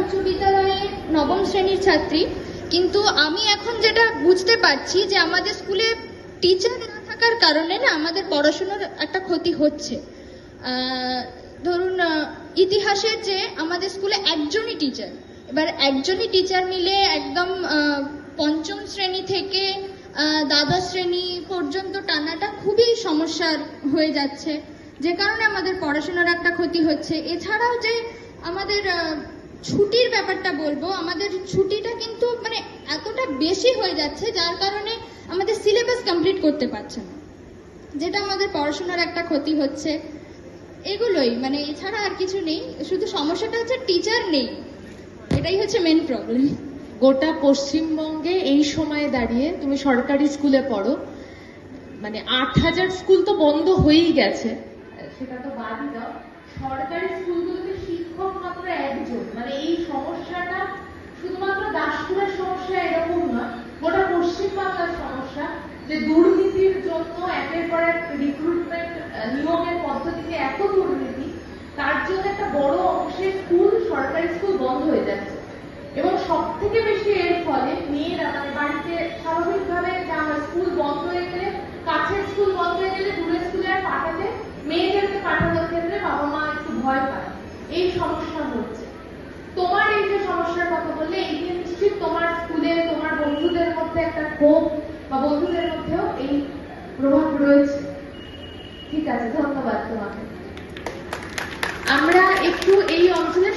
উচ্চ বিদ্যালয়ে নবম শ্রেণীর ছাত্রী, কিন্তু আমি এখন যেটা বুঝতে পারছি যে আমাদের স্কুলে টিচার না থাকার কারণে না আমাদের পড়াশোনার একটা ক্ষতি হচ্ছে। ধরুন ইতিহাসের যে আমাদের স্কুলে একজনই টিচার, এবার একজনই টিচার মিলে একদম পঞ্চম শ্রেণী থেকে দ্বাদশ শ্রেণী পর্যন্ত টানাটা খুবই সমস্যার হয়ে যাচ্ছে, যে কারণে আমাদের পড়াশোনার একটা ক্ষতি হচ্ছে। এছাড়াও যে আমাদের ছুটির ব্যাপারটা বলবো, আমাদের ছুটিটা কিন্তু মানে এতটা বেশি হয়ে যাচ্ছে যার কারণে আমাদের সিলেবাস কমপ্লিট করতে পারছে না, যেটা আমাদের পড়াশোনার একটা ক্ষতি হচ্ছে। এগুলোই, মানে এছাড়া আর কিছু নেই, শুধু সমস্যাটা হচ্ছে টিচার নেই, এটাই হচ্ছে মেন প্রবলেম। গোটা পশ্চিমবঙ্গে এই সময়ে দাঁড়িয়ে তুমি সরকারি স্কুলে পড়ো, মানে 8,000 স্কুল তো বন্ধ হয়েই গেছে, সেটা তো বাদই দাও, সরকারি স্কুলগুলোতে শিক্ষক মাত্র একজন। মানে এই সমস্যাটা শুধুমাত্র দাসপুরের সমস্যা এরকম নয়, গোটা পশ্চিমবাংলার সমস্যা, যে দুর্নীতির জন্য একের পর এক রিক্রুটমেন্ট নিয়োগের পদ্ধতিতে এত দুর্নীতি, তার জন্য একটা বড় অংশের স্কুল, সরকারি স্কুল বন্ধ হয়ে যাচ্ছে। এবং সব থেকে বেশি এর ফলে মেয়েরা, মানে বাড়িতে স্বাভাবিকভাবে স্কুল বন্ধ হয়ে গেলে, কাছের স্কুল বন্ধ হয়ে গেলে দূরের স্কুলে আর পাঠাতে, মেয়েদেরকে পাঠানোর ক্ষেত্রে বাবা মা একটু ভয় পায়, এই সমস্যা হচ্ছে। তোমার এই যে সমস্যার কথা বললে, এই যে নিশ্চিত তোমার স্কুলে তোমার বন্ধুদের মধ্যে একটা ক্ষোভ বা বন্ধুদের মধ্যেও এই প্রভাব রয়েছে। ঠিক আছে, ধন্যবাদ তোমাকে। আমরা একটু এই অঞ্চলের